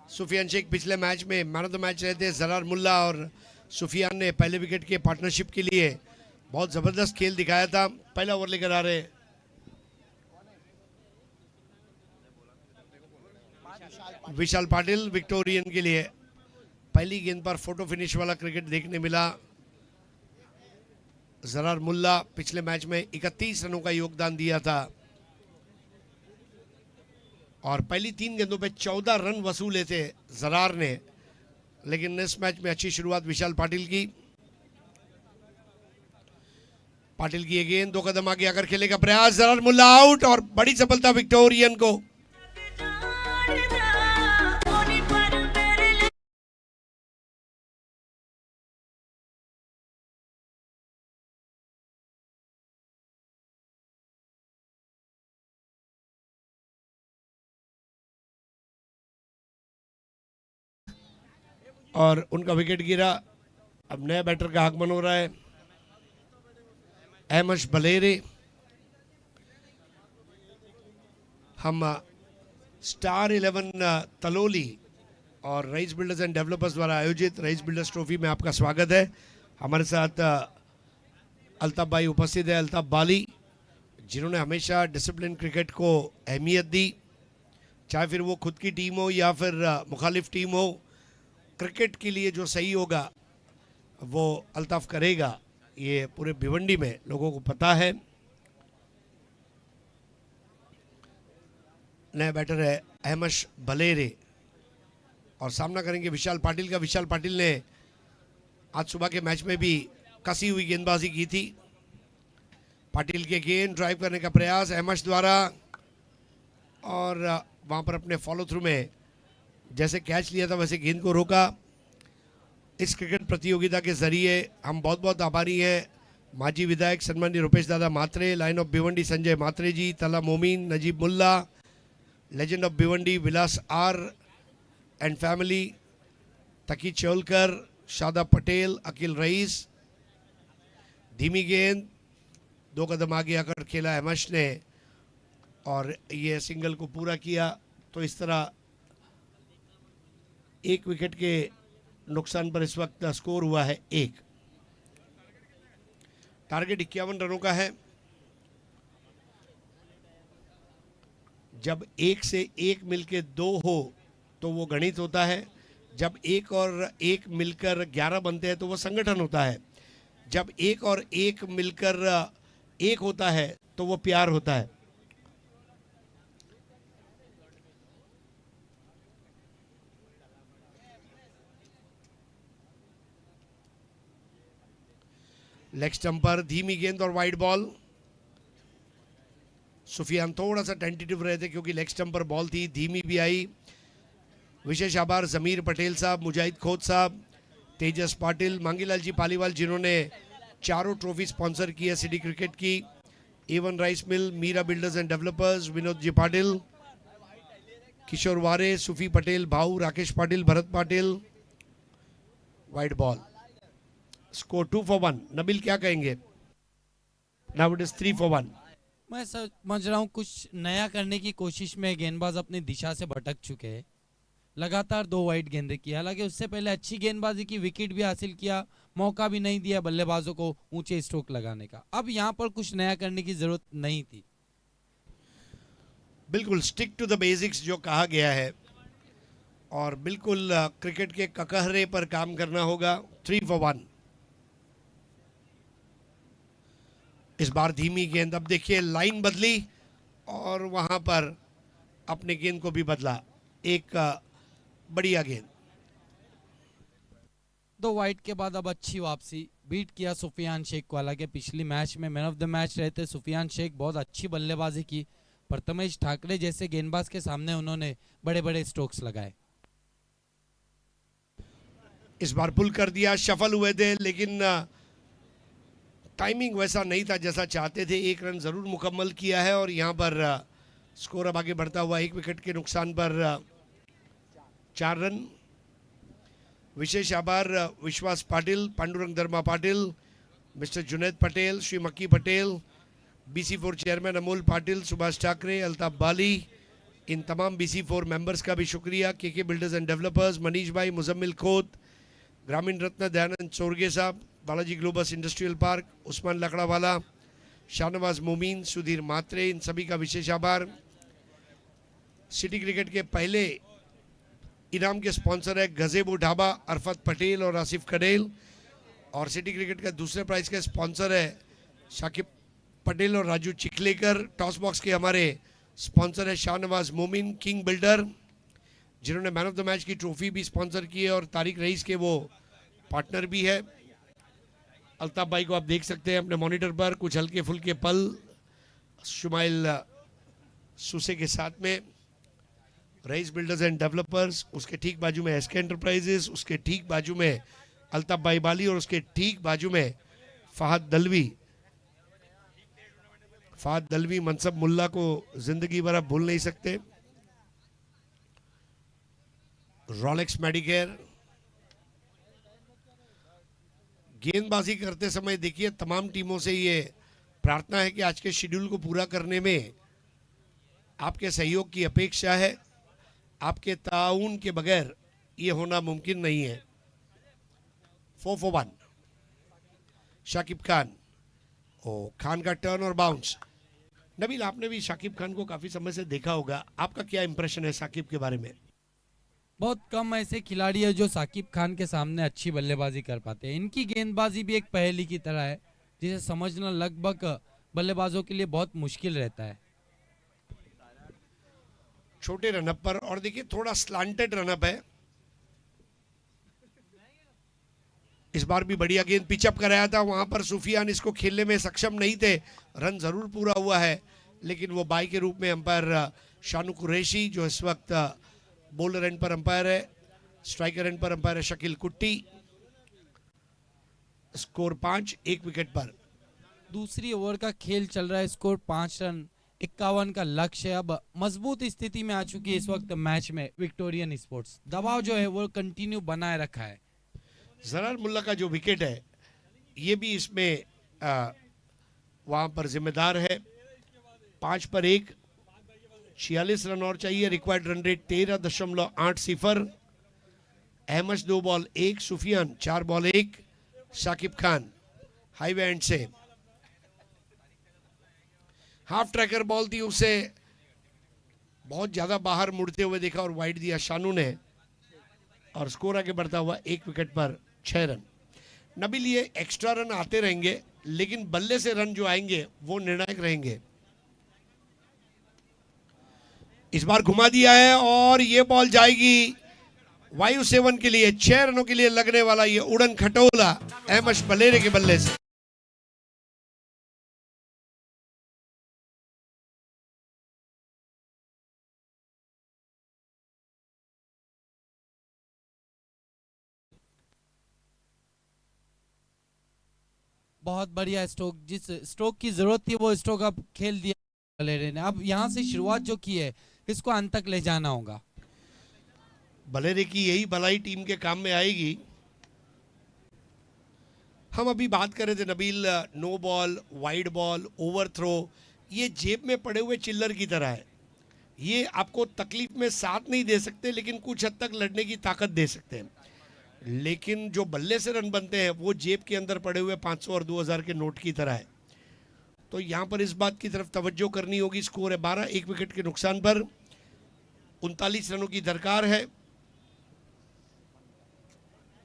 सुफियान शेख पिछले मैच में मैन ऑफ द मैच रहे थे। जरार मुल्ला और सुफियान ने पहले विकेट के पार्टनरशिप के लिए बहुत ज़बरदस्त खेल दिखाया था। पहला ओवर लेकर आ रहे हैं विशाल पाटिल। विक्टोरियन के लिए पहली गेंद पर फोटो फिनिश वाला क्रिकेट देखने मिला। जरार मुल्ला पिछले मैच में 31 रनों का योगदान दिया था और पहली 3 गेंदों पे 14 रन वसूले थे जरार ने, लेकिन इस मैच में अच्छी शुरुआत विशाल पाटिल की। पाटिल की ये गेंद 2 कदम आगे आकर खेलने का प्रयास। जरार मुल्ला आउट और बड़ी सफलता विक्टोरियन को। और उनका विकेट गिरा। अब नया बैटर का आगमन हो रहा है, अहमश बलेरे। हम स्टार 11 तलोली और रईस बिल्डर्स एंड डेवलपर्स द्वारा आयोजित रईस बिल्डर्स ट्रॉफी में आपका स्वागत है। हमारे साथ अल्ताफ भाई उपस्थित है, अल्ताफ बाली, जिन्होंने हमेशा डिसिप्लिन क्रिकेट को अहमियत दी, चाहे फिर वो खुद की टीम हो या फिर मुखालिफ टीम हो। क्रिकेट के लिए जो सही होगा वो अल्ताफ करेगा, ये पूरे भिवंडी में लोगों को पता है। नया बैटर है अहमश बलेरे और सामना करेंगे विशाल पाटिल का। विशाल पाटिल ने आज सुबह के मैच में भी कसी हुई गेंदबाजी की थी। पाटिल के गेंद ड्राइव करने का प्रयास अहमश द्वारा और वहां पर अपने फॉलो थ्रू में जैसे कैच लिया था वैसे गेंद को रोका। इस क्रिकेट प्रतियोगिता के जरिए हम बहुत बहुत आभारी हैं माजी विधायक सम्मानीय रुपेश दादा मात्रे, लाइन ऑफ भिवंडी संजय मात्रे जी, तला Momin, Najeeb Mulla, legend of Bhiwandi Vilas R and family, Taqi Cholkar, Shada Patel, Akeel Rais. धीमी गेंद 2 कदम आगे आकर खेला अहमश ने और ये सिंगल को पूरा किया। तो इस तरह 1 विकेट के नुकसान पर इस वक्त स्कोर हुआ है 1। टारगेट 51 रनों का है। जब 1 से 1 मिलके 2 हो तो वो गणित होता है। जब 1 और 1 मिलकर 11 बनते हैं तो वो संगठन होता है। जब 1 और 1 मिलकर 1 होता है तो वो प्यार होता है। लेग स्टंप पर धीमी गेंद और वाइड बॉल। सुफियान थोड़ा सा टेंटेटिव रहे थे क्योंकि लेग स्टंप पर बॉल थी, धीमी भी आई। विशेष आभार जमीर पटेल साहब, मुजाहिद खोद साहब, तेजस पाटिल, मांगीलाल जी पालीवाल, जिन्होंने चारों ट्रॉफी स्पॉन्सर की है सिटी क्रिकेट की। A1 rice mill, Meera builders and developers, Vinod ji Patil, Kishore Ware, Sufi Patel, भाऊ, Rakesh Patil, Bharat Patil. Wide ball, score 2 for 1। Nabeel क्या कहेंगे? Now it is 3 for 1। मैं समझ रहा हूँ कुछ नया करने की कोशिश में गेंदबाज अपनी दिशा से भटक चुके हैं। लगातार 2 वाइड गेंदें की, हालांकि उससे पहले अच्छी गेंदबाजी की, विकेट भी हासिल किया, मौका भी नहीं दिया बल्लेबाजों को ऊंचे स्ट्रोक लगाने का। अब यहाँ पर कुछ नया करने की जरूरत नहीं थी। बिल्कुल स्टिक टू द बेसिक्स जो कहा गया है और बिल्कुल क्रिकेट के ककहरे पर काम करना होगा। 3 for 1। इस बार धीमी गेंद। अब देखिए लाइन बदली और वहां पर अपने गेंद को भी बदला। एक बढ़िया गेंद। 2 वाइड के बाद अब अच्छी वापसी, बीट किया सुफियान शेख को। हालांकि पिछली मैच में मैन ऑफ द मैच रहते सुफियान शेख, बहुत अच्छी बल्लेबाजी की। प्रथमेश ठाकरे जैसे गेंदबाज के सामने उन्होंने बड़े बड़े स्ट्रोक्स लगाए। इस बार पुल कर दिया, शफल हुए थे लेकिन टाइमिंग वैसा नहीं था जैसा चाहते थे। 1 रन जरूर मुकम्मल किया है और यहाँ पर स्कोर अब आगे बढ़ता हुआ 1 विकेट के नुकसान पर 4 रन। विशेष आभार Vishwas Patil, Pandurang Dharma Patil, mister Junaid Patel, Shri Makki Patel, BC4 chairman Amol Patil, Subhash Thackeray, Altaf Bali, इन तमाम BC4 मेंबर्स का भी शुक्रिया। KK builders and developers, Manish भाई, मुजम्मिल खोत, ग्रामीण रत्न दयानंद चोरगे साहब, Balaji globus industrial park, Usman Lakdawala, Shahnawaz Momin, Sudhir Mhatre, इन सभी का विशेष आभार। सिटी क्रिकेट के पहले इनाम के स्पॉन्सर है गजेबो ढाबा, अरफत पटेल और आसिफ कडेल। और सिटी क्रिकेट का दूसरे प्राइज का स्पॉन्सर है शाकिब पटेल और राजू चिखलेकर। टॉस बॉक्स के हमारे स्पॉन्सर है शाहनवाज मोमिन, किंग बिल्डर, जिन्होंने मैन ऑफ द मैच की ट्रॉफी भी स्पॉन्सर की है और तारिक रईस के वो पार्टनर भी है। अल्ताफ भाई को आप देख सकते हैं अपने मॉनिटर पर, कुछ हल्के फुल्के पल शुमाइल सुसे के साथ में। रईस बिल्डर्स एंड डेवलपर्स, उसके ठीक बाजू में एसके एंटरप्राइजेस, उसके ठीक बाजू में अल्ताफ भाई बाली और उसके ठीक बाजू में फहद दलवी। फहद दलवी मनसब मुल्ला को जिंदगी भर आप भूल नहीं सकते। Rolex Medicare. गेंदबाजी करते समय देखिए तमाम टीमों से ये प्रार्थना है कि आज के शेड्यूल को पूरा करने में आपके सहयोग की अपेक्षा है। आपके ताउन के बगैर ये होना मुमकिन नहीं है। 4 for 1 शाकिब खान। ओ खान का टर्न और बाउंस। नबील, आपने भी शाकिब खान को काफी समय से देखा होगा, आपका क्या इंप्रेशन है शाकिब के बारे में? बहुत कम ऐसे खिलाड़ी है जो साकिब खान के सामने अच्छी बल्लेबाजी कर पाते हैं। इनकी गेंदबाजी भी एक पहेली की तरह है जिसे समझना लगभग बल्लेबाजों के लिए बहुत मुश्किल रहता है। छोटे रनअप पर, और देखिए थोड़ा स्लांटेड रनअप है। इस बार भी बढ़िया गेंद पिचअप कराया था, वहां पर सुफियान इसको खेलने में सक्षम नहीं थे। रन जरूर पूरा हुआ है लेकिन वो बाई के रूप में अंपायर शानू कुरैशी, जो इस वक्त बॉलर एंड पर अंपायर है, स्ट्राइकर एंड पर अंपायर है शकील कुट्टी। स्कोर 5, 1 विकेट पर। दूसरी ओवर का खेल चल रहा है, स्कोर 5 रन 51 का लक्ष्य है। अब मजबूत स्थिति में आ चुकी है इस वक्त मैच में विक्टोरियन स्पोर्ट्स। दबाव जो है वो कंटिन्यू बनाए रखा है। जरार मुल्ला का जो विकेट है ये भी इसमें वहां पर जिम्मेदार है। 5 पर 1, 46 रन और चाहिए। Required run rate 13.80। Ahmed 2 ball 1, Sufiyan 4 ball 1, Shakib Khan highway end से। हाफ ट्रैकर बॉल थी, उसे बहुत ज्यादा बाहर मुड़ते हुए देखा और वाइड दिया शानू ने, और स्कोर आगे बढ़ता हुआ 1 विकेट पर 6 रन। नबील, ये एक्स्ट्रा रन आते रहेंगे लेकिन बल्ले से रन जो आएंगे वो निर्णायक रहेंगे। इस बार घुमा दिया है और ये बॉल जाएगी वायु सेवन के लिए। 6 रनों के लिए लगने वाला ये उड़न खटोला अहमद बलेरे के बल्ले से। बहुत बढ़िया स्ट्रोक, जिस स्ट्रोक की जरूरत थी वो स्ट्रोक अब खेल दिया बलेरे ने। अब यहाँ से शुरुआत जो की है इसको अंत तक ले जाना होगा। बलेरे की यही भलाई टीम के काम में आएगी। हम अभी बात कर रहे थे Nabeel, no ball, wide ball, over throw, ये जेब में पड़े हुए चिल्लर की तरह है। ये आपको तकलीफ में साथ नहीं दे सकते लेकिन कुछ हद तक लड़ने की ताकत दे सकते हैं। लेकिन जो बल्ले से रन बनते हैं वो जेब के अंदर पड़े हुए 500 और 2000 के नोट की तरह है। तो यहाँ पर इस बात की तरफ तवज्जो करनी होगी। स्कोर है 12, 1 विकेट के नुकसान पर। 39 रनों की दरकार है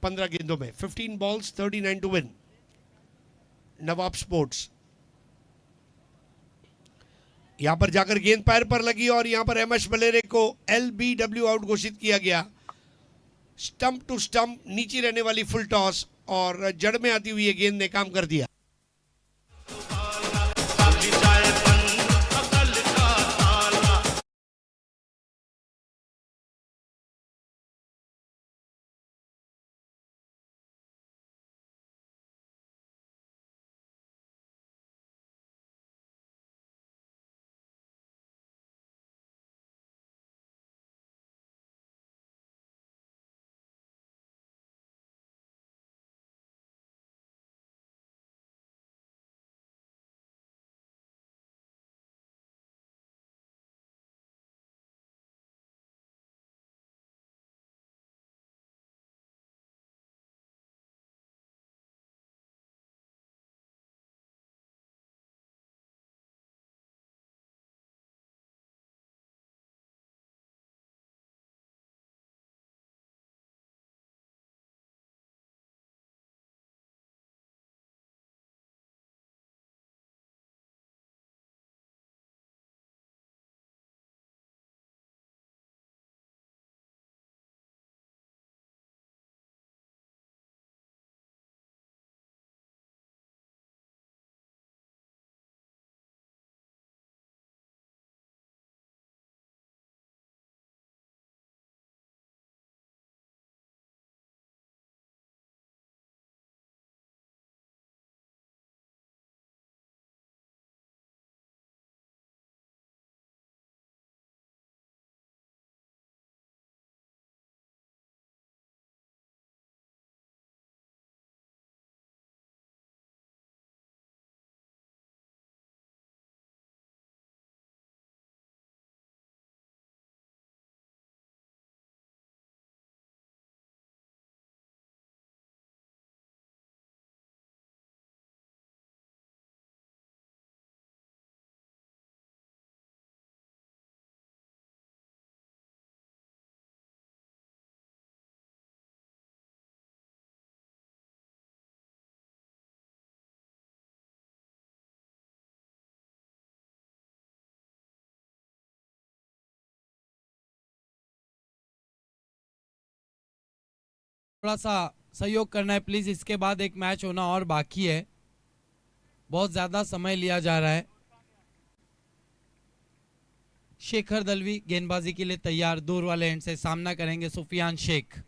15 गेंदों में। 15 balls 39 to win. Nawab sports. यहां पर जाकर गेंद पैर पर लगी और यहां पर एमएस बलेरे को LBW आउट घोषित किया गया। स्टंप टू स्टंप नीचे रहने वाली फुल टॉस और जड़ में आती हुई ये गेंद ने काम कर दिया। थोड़ा सा सहयोग करना है प्लीज, इसके बाद एक मैच होना और बाकी है, बहुत ज्यादा समय लिया जा रहा है। शेखर दलवी गेंदबाजी के लिए तैयार, दूर वाले एंड से सामना करेंगे सुफियान शेख।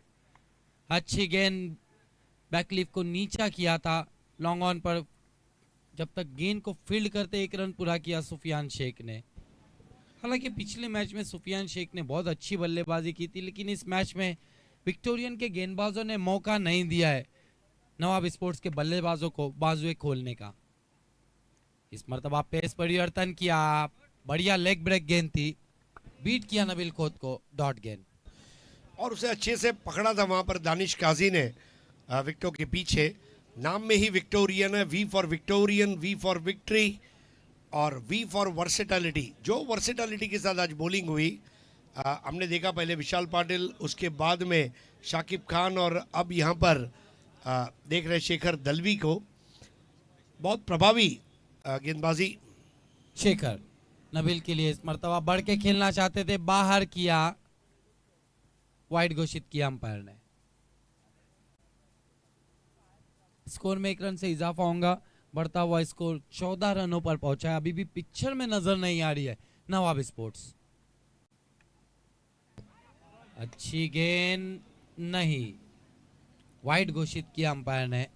अच्छी गेंद, बैकलिफ को नीचा किया था लॉन्ग ऑन पर, जब तक गेंद को फील्ड करते 1 रन पूरा किया सुफियान शेख ने। हालांकि पिछले मैच में सुफियान शेख ने बहुत अच्छी बल्लेबाजी की थी, लेकिन इस मैच में विक्टोरियन के गेंदबाजों ने मौका नहीं दिया है नवाब स्पोर्ट्स के बल्लेबाजों को बाजुए खोलने का। इस मर्तबा पेस परिवर्तन किया, बढ़िया लेग ब्रेक गेंद थी, बीट किया नबील खोत को, डॉट गेंद। और उसे अच्छे से पकड़ा था वहां पर दानिश काजी ने विकेटों के पीछे। नाम में ही विक्टोरियन है, V for Victorian, V for victory और वी फॉर वर्सेटैलिटी। जो वर्सेटैलिटी के साथ आज बॉलिंग हुई, हमने देखा पहले विशाल पाटिल, उसके बाद में शाकिब खान और अब यहाँ पर देख रहे शेखर दलवी को। बहुत प्रभावी गेंदबाजी शेखर नबील के लिए इस मर्तबा बढ़ के खेलना चाहते थे, बाहर किया, वाइड घोषित किया अंपायर ने। स्कोर में 1 रन से इजाफा होगा, बढ़ता हुआ स्कोर 14 रनों पर पहुंचा है। अभी भी पिक्चर में नजर नहीं आ रही है नवाब स्पोर्ट्स। अच्छी गेंद नहीं, वाइड घोषित किया अंपायर ने।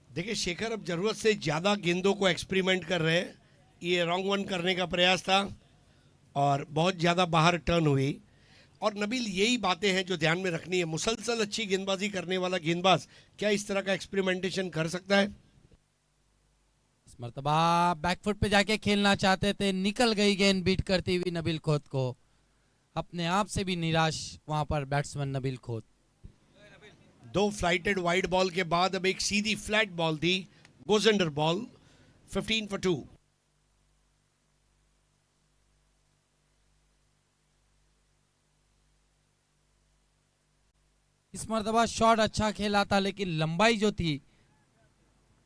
देखिए शेखर अब जरूरत से ज्यादा गेंदों को एक्सपेरिमेंट कर रहे हैं। ये रॉन्ग वन करने का प्रयास था और बहुत ज्यादा बाहर टर्न हुई। और नबील, यही बातें हैं जो ध्यान में रखनी है। मुसलसल अच्छी गेंदबाजी करने वाला गेंदबाज क्या इस तरह का एक्सपेरिमेंटेशन कर सकता है? इस मर्तबा बैकफुट पे जाके खेलना चाहते थे, निकल गई गेंद बीट करती हुई नबील खोत को। अपने आप से भी निराश वहां पर batsman Nabeel Khot. 2 flighted wide ball के बाद अब एक सीधी फ्लैट बॉल थी, गोज अंडर बॉल, 15 for 2। इस मर्तबा शॉट अच्छा खेला था, लेकिन लंबाई जो थी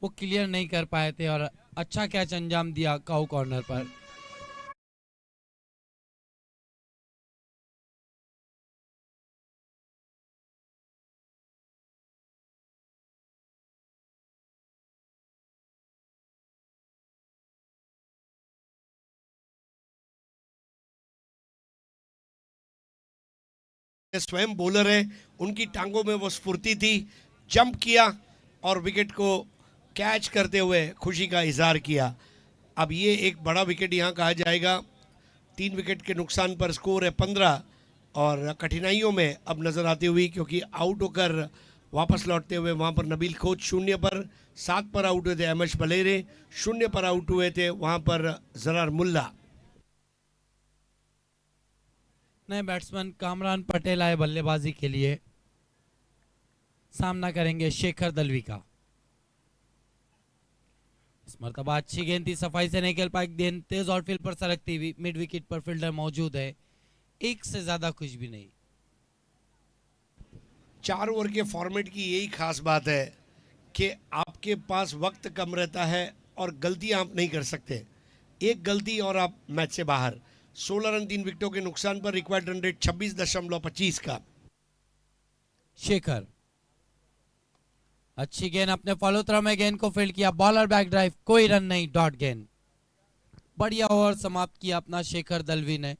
वो क्लियर नहीं कर पाए थे और अच्छा कैच अंजाम दिया काउ कॉर्नर पर। स्वयं बॉलर है, उनकी टांगों में वो स्फूर्ति थी, जंप किया और विकेट को कैच करते हुए खुशी का इजहार किया। अब ये एक बड़ा विकेट यहाँ कहा जाएगा। 3 विकेट के नुकसान पर स्कोर है 15 और कठिनाइयों में अब नजर आती हुई, क्योंकि आउट होकर वापस लौटते हुए वहाँ पर नबील खोच 0 पर, 7 पर आउट हुए थे अहमद बलेरे, 0 पर आउट हुए थे वहाँ पर जरार मुल्ला। नए बैट्समैन कामरान पटेल आए बल्लेबाजी के लिए, सामना करेंगे शेखर दलवी का। इस मरतबा अच्छी गेंद थी, सफाई से नहीं खेल पाई गेंद, तेज और फील्ड पर सरकती हुई, मिड विकेट पर फील्डर मौजूद है, एक से ज्यादा कुछ भी नहीं। 4 ओवर के फॉर्मेट की यही खास बात है कि आपके पास वक्त कम रहता है और गलतियां आप नहीं कर सकते। एक गलती और आप मैच से बाहर। 16 रन 3 विकेटों के नुकसान पर रिक्वायर्ड रन रेट 26.25 का। शेखर अच्छी गेंद अपने फॉलो थ्रो में गेंद को फील्ड किया, बॉलर बैक ड्राइव, कोई रन नहीं, डॉट गेंद। बढ़िया ओवर समाप्त किया अपना शेखर दलवी ने।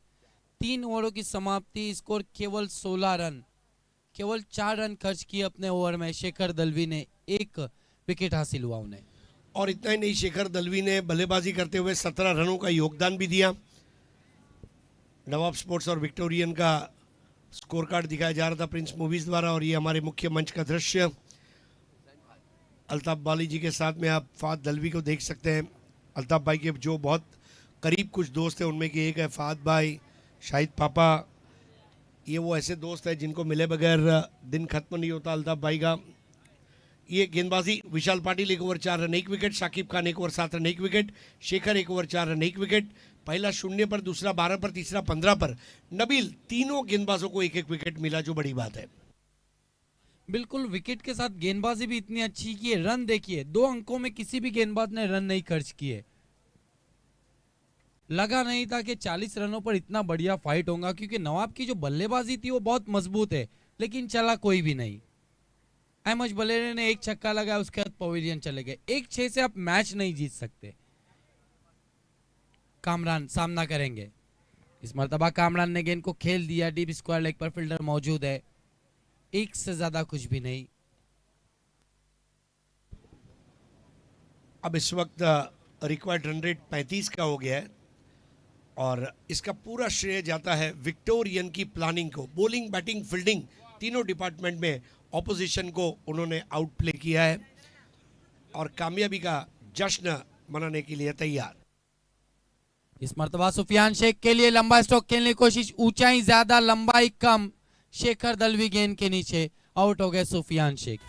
3 ओवरों की समाप्ति, स्कोर केवल 16 रन, केवल 4 रन खर्च किए अपने ओवर में शेखर दलवी ने, 1 विकेट हासिल हुआ उन्हें। और इतना ही नहीं, शेखर दलवी ने बल्लेबाजी करते हुए 17 रनों का योगदान भी दिया। नवाब स्पोर्ट्स और विक्टोरियन का स्कोर कार्ड दिखाया जा रहा था प्रिंस मूवीज द्वारा, और ये हमारे मुख्य मंच का दृश्य। अल्ताफ बाली जी के साथ में आप फाद दलवी को देख सकते हैं। अल्ताफ भाई के जो बहुत करीब कुछ दोस्त हैं उनमें की एक है फाद भाई, शाहिद पापा। ये वो ऐसे दोस्त हैं जिनको मिले बगैर दिन खत्म नहीं होता अल्ताफ भाई का। ये गेंदबाजी Vishal Patil 1 over 4 run 1 wicket, Shakib Khan 1 over 7 run 1 wicket, Shekhar 1 over 4 run 1 wicket, पहला 0 पर, दूसरा 12 पर, तीसरा 15 पर। नबील, तीनों गेंदबाजों को 1-1 विकेट मिला, जो बड़ी बात है। बिल्कुल, विकेट के साथ गेंदबाजी भी इतनी अच्छी की है। रन देखिए, 2 अंकों में किसी भी गेंदबाज ने रन नहीं खर्च किए। लगा नहीं था कि 40 रनों पर इतना बढ़िया फाइट होगा, क्योंकि नवाब की जो बल्लेबाजी थी वो बहुत मजबूत है, लेकिन चला कोई भी नहीं। अहमद बलेरे ने 1 छक्का लगाया, उसके बाद पवेलियन चले गए। 1-6 से आप मैच नहीं जीत सकते। कामरान सामना करेंगे। इस मर्तबा कामरान ने गेंद को खेल दिया, डीप स्क्वायर लेग पर फील्डर मौजूद है, 1 से ज्यादा कुछ भी नहीं। अब इस वक्त रिक्वायर्ड रन रेट 35 का हो गया है और इसका पूरा श्रेय जाता है विक्टोरियन की प्लानिंग को। बॉलिंग, बैटिंग, फील्डिंग तीनों डिपार्टमेंट में ऑपोजिशन को उन्होंने आउट प्ले किया है और कामयाबी का जश्न मनाने के लिए तैयार। इस मर्तबा सुफियान शेख के लिए लंबा स्ट्रोक खेलने की कोशिश, ऊंचाई ज्यादा लंबाई कम, शेखर दलवी गेंद के नीचे, आउट हो गए सुफियान शेख।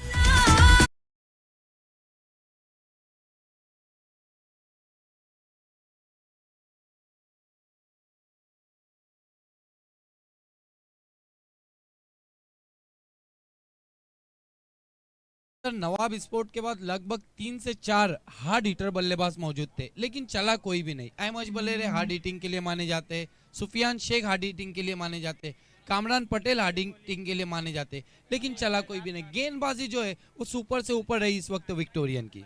नवाब स्पोर्ट के बाद लगभग 3 से 4 हार्ड हिटर बल्लेबाज मौजूद थे, लेकिन चला कोई भी नहीं। अहमद बलेरे हार्ड हिटिंग के लिए माने जाते, सुफियान शेख हार्ड हिटिंग के लिए माने जाते, कामरान पटेल हार्ड हिटिंग के लिए माने जाते, लेकिन चला कोई भी नहीं। गेंदबाजी जो है वो सुपर से ऊपर रही इस वक्त विक्टोरियन की।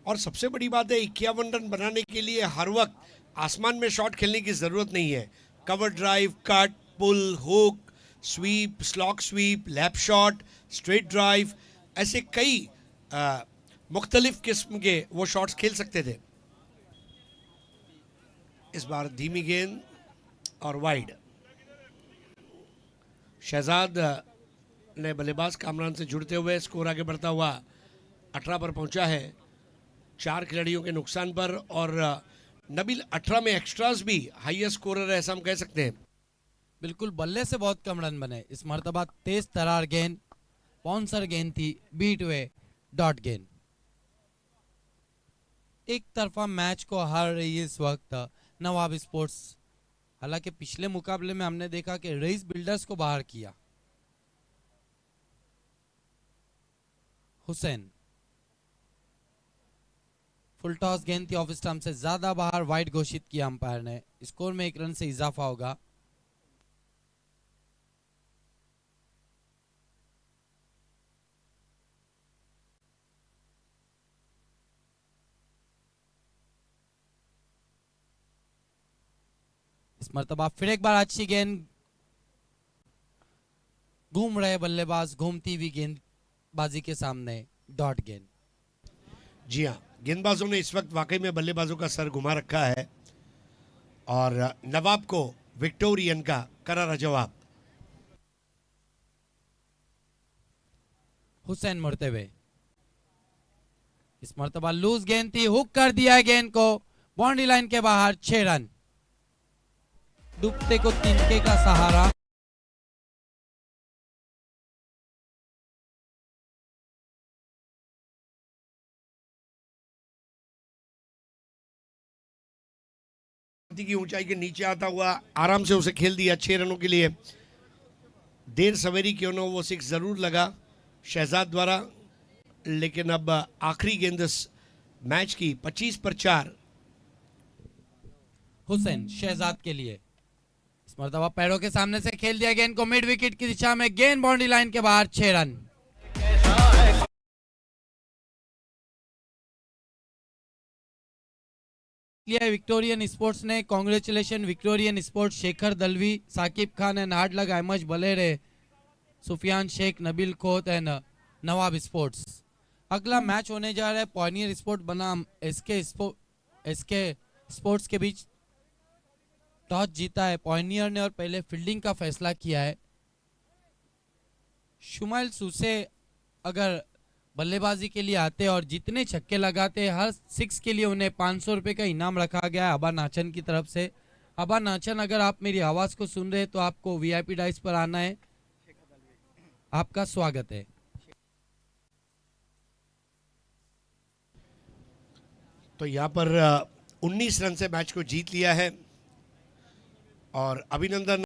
और सबसे बड़ी बात है 51 रन बनाने के लिए हर वक्त आसमान में शॉट खेलने की जरूरत नहीं है। Cover drive, cut, pull, hook, sweep, slog sweep, lap shot, straight drive, ऐसे कई मुख्तलिफ किस्म के वो शॉट्स खेल सकते थे। इस बार धीमी गेंद और वाइड। शहजाद ने बल्लेबाज कामरान से जुड़ते हुए स्कोर आगे बढ़ता हुआ 18 पर पहुंचा है, 4 खिलाड़ियों के नुकसान पर। और नबील 18 में एक्स्ट्रास भी हाईएस्ट स्कोरर है, ऐसा हम कह सकते हैं। बिल्कुल, बल्ले से बहुत कम रन बने। इस मर्तबा तेज तरार गेंद, बाउंसर गेंद थी, बीट हुए, डॉट गेंद। एक तरफा मैच को हार रही है इस वक्त नवाब स्पोर्ट्स। हालांकि पिछले मुकाबले में हमने देखा कि रईस बिल्डर्स को बाहर किया। हुसैन, फुल टॉस गेंद थी, ऑफ स्टंप से ज्यादा बाहर, वाइड घोषित किया अंपायर ने। स्कोर में 1 रन से इजाफा होगा। इस मर्तबा फिर एक बार अच्छी गेंद, घूम रहे बल्लेबाज घूमती हुई गेंदबाजी के सामने डॉट गेंद। जी हाँ, गेंदबाजों ने इस वक्त वाकई में बल्लेबाजों का सर घुमा रखा है और नवाब को विक्टोरियन का करारा जवाब। हुसैन मुड़ते हुए, इस मर्तबा लूज गेंद थी, हुक कर दिया है गेंद को, बाउंड्री लाइन के बाहर 6 रन। डूबते को तिनके का सहारा। की ऊंचाई के नीचे आता हुआ आराम से उसे खेल दिया 6 रनों के लिए। देर सवेरी क्यों ना वो 6 जरूर लगा शहजाद द्वारा, लेकिन अब आखिरी गेंद इस मैच की 25 पर 4। हुसैन शहजाद के लिए, इस मर्तबा पैरों के सामने से खेल दिया गेंद को मिड विकेट की दिशा में, गेंद बाउंड्री लाइन के बाहर 6 रन। विक्टोरियन स्पोर्ट्स ने congratulation Victorian sports, Shekhar Dalvi, Sakib Khan and हार्ड लग अहमद बलेरे, सुफियान शेख, नबील खोत एंड नवाब स्पोर्ट्स। अगला मैच होने जा रहा है पॉयनियर स्पोर्ट बनाम एसके स्पोर्ट्स के बीच। टॉस जीता है पॉयनियर ने और पहले फील्डिंग का फैसला किया है। शुमाइल सूसे अगर बल्लेबाजी के लिए आते और जितने छक्के लगाते हर 6 के लिए उन्हें 500 रुपए का इनाम रखा गया है अबा नाचन की तरफ से। अबा नाचन, अगर आप मेरी आवाज को सुन रहे हैं तो आपको वीआईपी डाइस पर आना है, आपका स्वागत है। तो यहाँ पर 19 रन से मैच को जीत लिया है और अभिनंदन